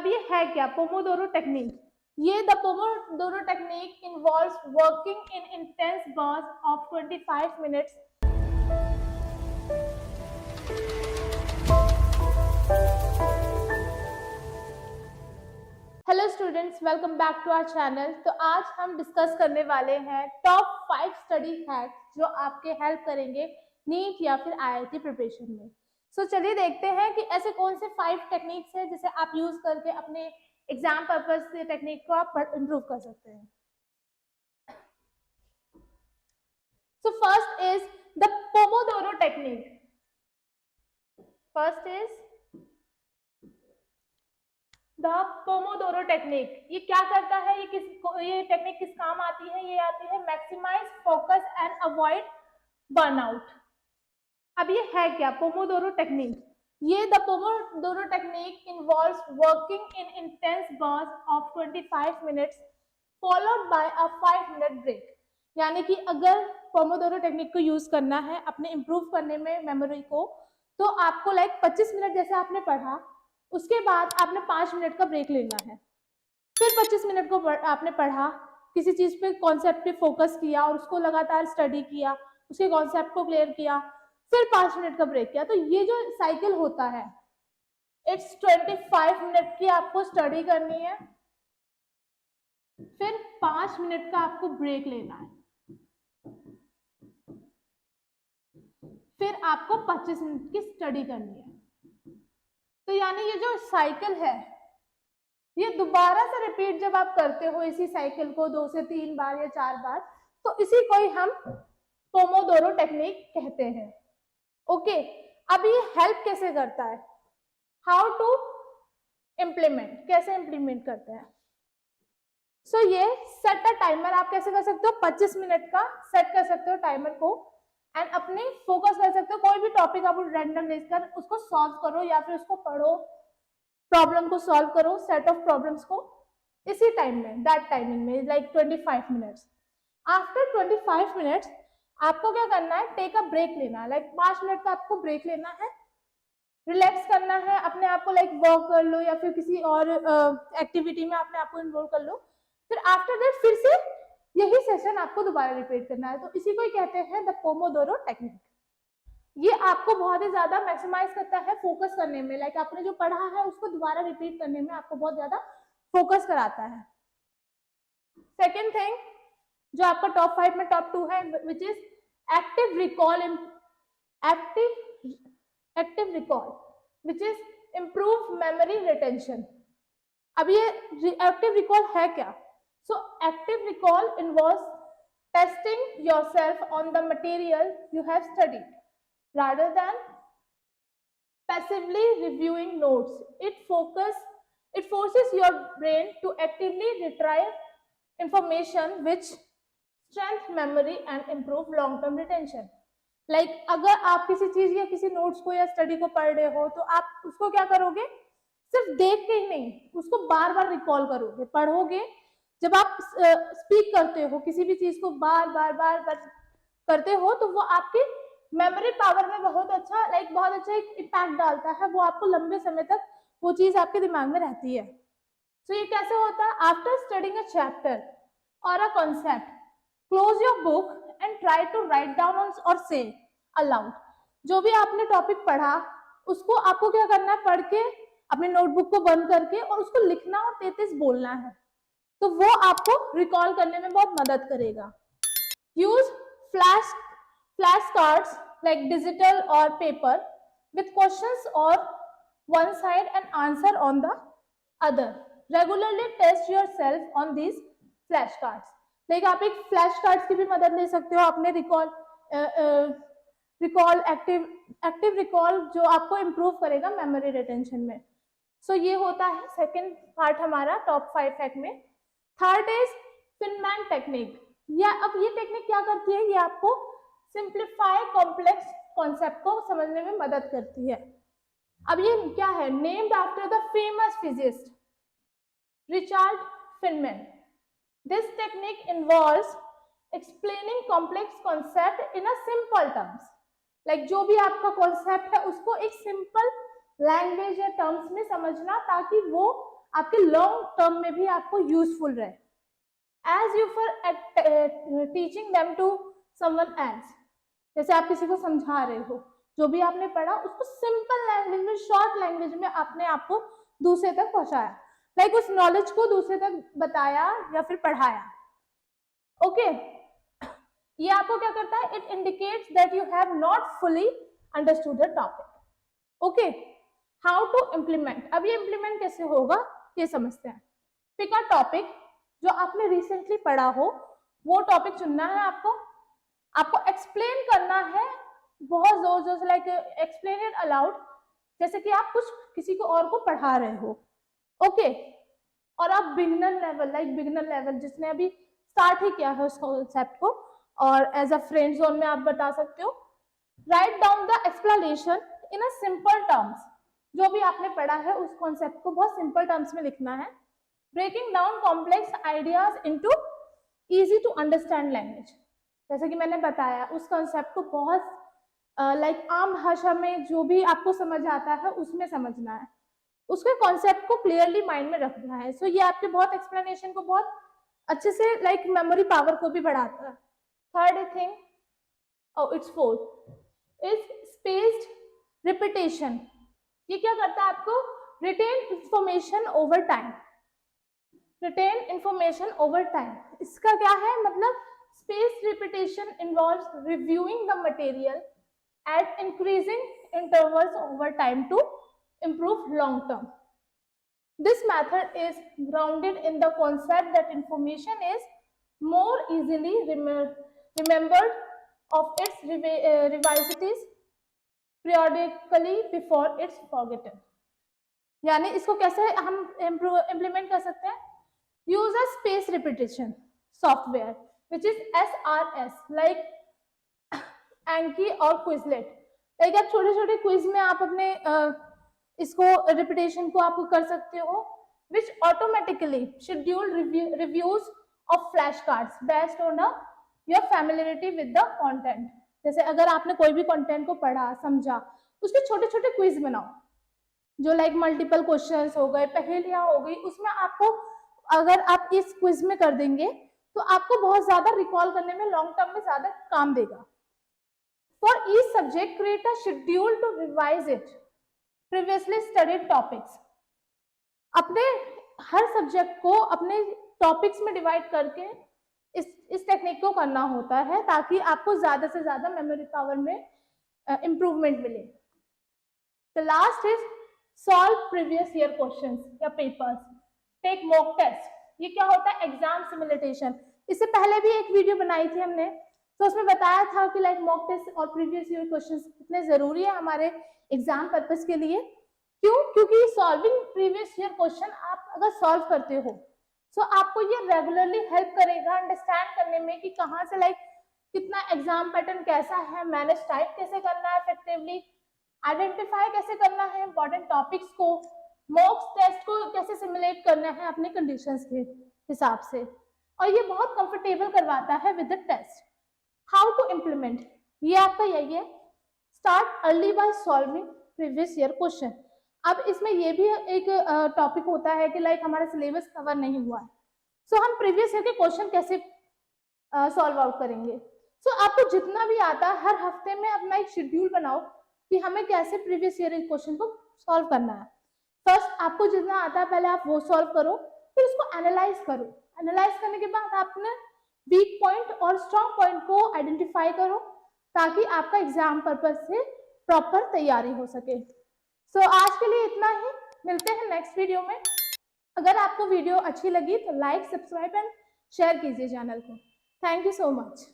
अब ये है क्या पोमोडोरो टेक्निक? ये the Pomodoro technique involves working in intense burst of 25 minutes. Hello students, welcome back to our channel. तो आज हम डिस्कस करने वाले हैं टॉप 5 स्टडी हैक्स जो आपके हेल्प करेंगे नीट या फिर आईआईटी प्रिपरेशन में। सो चलिए देखते हैं कि ऐसे कौन से 5 टेक्निक्स हैं जिसे आप यूज करके अपने एग्जाम पर्पस से टेक्निक को आप इम्प्रूव कर सकते हैं। So first is the Pomodoro technique. First is the Pomodoro technique. ये क्या करता है? ये टेक्निक किस काम आती है? ये आती है maximise focus and avoid burnout. अब ये है क्या पोमोडोरो टेक्निक? ये the Pomodoro technique involves working in intense burst of 25 minutes followed by a 5 minute break. यानी कि अगर पोमोडोरो टेक्निक को यूज करना है अपने इम्प्रूव करने में मेमोरी को, तो आपको 25 मिनट जैसे आपने पढ़ा, उसके बाद आपने 5 मिनट का ब्रेक लेना है। फिर 25 मिनट को आपने पढ़ा, किसी चीज पे कॉन्सेप्ट पे फोकस किया और उसको लगातार स्टडी किया, उसके कॉन्सेप्ट को क्लियर किया, फिर 5 मिनट का ब्रेक किया। तो ये जो साइकिल होता है, इट्स 25 मिनट की आपको स्टडी करनी है, फिर 5 मिनट का आपको ब्रेक लेना है, फिर आपको 25 मिनट की स्टडी करनी है। तो यानी ये जो साइकिल है, ये दोबारा से रिपीट जब आप करते हो इसी साइकिल को 2 से 3 बार या 4 बार, तो इसी को ही हम पोमोडोरो टेक्निक कहते हैं। ओके, अब ये हेल्प कैसे करता है? हाउ टू इम्प्लीमेंट, कैसे इम्प्लीमेंट करते हैं? सो ये सेट अ टाइमर आप कैसे कर सकते हो? 25 मिनट का सेट कर सकते हो टाइमर को एंड अपने फोकस कर सकते हो। कोई भी टॉपिक आप रैंडम लेकर उसको सॉल्व करो या फिर उसको पढ़ो, प्रॉब्लम को सॉल्व करो, सेट ऑफ प्रॉब्लम्स को इसी टाइम में, दैट टाइमिंग में, लाइक 25 मिनट्स। आफ्टर 25 मिनट्स आपको क्या करना है? टेक अ ब्रेक लेना है, लाइक 5 मिनट का आपको ब्रेक लेना है, रिलैक्स करना है अपने आप को, लाइक वॉक कर लो या फिर किसी और एक्टिविटी में अपने आप को इन्वॉल्व कर लो। फिर आफ्टर दैट फिर से यही सेशन आपको दोबारा रिपीट करना है। तो इसी को ही कहते हैं द पोमोडोरो टेक्निक। ये आपको बहुत ही ज्यादा मैक्सिमाइज करता है फोकस करने में, लाइक आपने जो पढ़ा है उसको दोबारा रिपीट करने में आपको बहुत ज्यादा फोकस कराता है। सेकेंड थिंग जो आपका टॉप 5 में टॉप 2 है, which is active recall, active recall which is improve memory retention. अब ये एक्टिव रिकॉल है क्या? So active recall involves testing yourself on the material you have studied rather than passively reviewing notes. It forces your brain to actively retrieve information which strengthens memory and improve long term retention. Like अगर आप किसी चीज या किसी notes को या study को पढ़ रहे हो, तो आप उसको क्या करोगे? सिर्फ देख के ही नहीं, उसको बार बार रिकॉल करोगे, पढ़ोगे। जब आप स्पीक करते हो, किसी भी चीज को बार बार करते हो, तो वो आपकी मेमोरी पावर में बहुत अच्छा एक इम्पैक्ट डालता है। वो आपको लंबे समय तक वो चीज आपके दिमाग में रहती है। तो ये कैसे होता है? After studying a chapter or a concept, close your book and try to write down or say allowed. जो भी आपने टॉपिक पढ़ा उसको आपको क्या करना है? पढ़ के अपने नोटबुक को बंद करके और उसको लिखना और 33 बोलना है। तो वो आपको रिकॉल करने में बहुत मदद करेगा। Use flash cards like digital or paper with questions on one side and answer on the other. Regularly test yourself on these flashcards. like आप एक फ्लैश कार्ड्स की भी मदद ले सकते हो अपने एक्टिव रिकॉल जो आपको इम्प्रूव करेगा मेमोरी रिटेंशन में। सो ये होता है सेकेंड पार्ट हमारा टॉप 5 हैक में। Third is Feynman technique. अब ये टेक्निक क्या करती है? ये आपको सिंप्लीफाई कॉम्प्लेक्स कॉन्सेप्ट को समझने में मदद करती है। अब ये क्या है? Named after the famous physicist Richard Feynman. This technique involves explaining complex concept in a simple terms. Like जो भी आपका कॉन्सेप्ट है उसको एक सिंपल लैंग्वेज या टर्म्स में समझना, ताकि वो आपके लॉन्ग टर्म में भी आपको यूजफुल रहे, as you for teaching them to someone else. जैसे आप किसी को समझा रहे हो, जो भी आपने पढ़ा उसको सिंपल लैंग्वेज में, शॉर्ट लैंग्वेज में आपने आपको दूसरे तक पहुंचाया, लाइक उस नॉलेज को दूसरे तक बताया या फिर पढ़ाया। ओके, ये आपको क्या करता है, it indicates that you have not fully understood the topic. Okay, how to implement, अब ये इम्प्लीमेंट कैसे होगा ये समझते हैं। पिक अ टॉपिक जो आपने रिसेंटली पढ़ा हो, वो टॉपिक चुनना है आपको एक्सप्लेन करना है बहुत जोर जोर से, लाइक एक्सप्लेन इट अलाउड, जैसे कि आप कुछ किसी को और को पढ़ा रहे हो। ओके, और आप beginner level, like beginner level जिसने अभी स्टार्ट ही किया है उस कॉन्सेप्ट को, और एज अ फ्रेंड जोन में आप बता सकते हो। Write down the explanation in a simple terms, जो भी आपने पढ़ा है उस कॉन्सेप्ट को बहुत सिंपल टर्म्स में लिखना है। Breaking down complex ideas into easy to understand language, जैसे कि मैंने बताया उस कॉन्सेप्ट को बहुत लाइक आम भाषा में जो भी आपको समझ आता है उसमें समझना है, उसके कॉन्सेप्ट को क्लियरली माइंड में रखना है। सो ये आपके बहुत एक्सप्लेनेशन को बहुत अच्छे से लाइक मेमोरी पावर को भी बढ़ाता है। Third thing, it's fourth is spaced repetition. ये क्या करता है, आपको retain information over time, retain information over time. इसका क्या है मतलब, spaced repetition involves reviewing the material at increasing intervals over time to improve long term. This method is grounded in the concept that information is more easily remembered of its revisities periodically before it's forgotten. यानी इसको कैसे हम implement कर सकते हैं, use a space repetition software which is SRS, like एंकी और Quizlet. Like आप छोटे छोटे क्विज में आप अपने इसको रिपीटेशन को आप कर सकते हो, विच automatically schedule reviews of flash cards based on your familiarity with the content. जैसे अगर आपने कोई भी कंटेंट को पढ़ा समझा, उसके छोटे छोटे क्विज बनाओ, जो लाइक मल्टीपल क्वेश्चंस हो गए, पहेलियां हो गई, उसमें आपको अगर आप इस क्विज में कर देंगे तो आपको बहुत ज्यादा रिकॉल करने में लॉन्ग टर्म में ज्यादा काम देगा। For each subject, create a schedule to revise it previously studied topics. अपने हर सब्जेक्ट को अपने टॉपिक्स में डिवाइड करके इस टेक्निक को करना होता है, ताकि आपको ज्यादा से ज्यादा मेमोरी पावर में इंप्रूवमेंट मिले। The last is solve previous year questions या पेपर्स, टेक मॉक टेस्ट। ये क्या होता है, एग्जाम सिमुलेशन। इससे पहले भी एक वीडियो बनाई थी हमने, तो उसमें बताया था कि लाइक मॉक टेस्ट और प्रीवियस ईयर क्वेश्चंस कितने जरूरी है हमारे एग्जाम पर्पस के लिए। क्यों? क्योंकि सॉल्विंग प्रीवियस ईयर क्वेश्चन आप अगर सॉल्व करते हो तो आपको ये रेगुलरली हेल्प करेगा अंडरस्टैंड करने में कि कहाँ से लाइक कितना एग्जाम पैटर्न कैसा है, मैनेज टाइप कैसे करना है इफेक्टिवली, आइडेंटिफाई कैसे करना है इंपॉर्टेंट टॉपिक्स को, मॉक टेस्ट को कैसे सिमुलेट करना है अपने कंडीशंस के हिसाब से, और ये बहुत कंफर्टेबल करवाता है with the test. How to implement, ये आपका यही है, start early by solving previous year question. अब इसमें ये भी एक टॉपिक होता है कि लाइक हमारा सिलेबस कवर नहीं हुआ है, सो हम प्रीवियस ईयर के क्वेश्चन कैसे सॉल्व आउट करेंगे। सो आपको जितना भी आता है हर हफ्ते में अपना एक शेड्यूल बनाओ कि हमें कैसे प्रीवियस ईयर क्वेश्चन को सॉल्व करना है। फर्स्ट आपको जितना आता है पहले आप वो सॉल्व करो, फिर उसको एनालाइज करो। एनालाइज करने के बाद आपने वीक पॉइंट और स्ट्रॉन्ग पॉइंट को आइडेंटिफाई करो, ताकि आपका एग्जाम पर्पस से प्रॉपर तैयारी हो सके। सो आज के लिए इतना ही, मिलते हैं नेक्स्ट वीडियो में। अगर आपको वीडियो अच्छी लगी तो लाइक, सब्सक्राइब एंड शेयर कीजिए चैनल को। Thank you so much.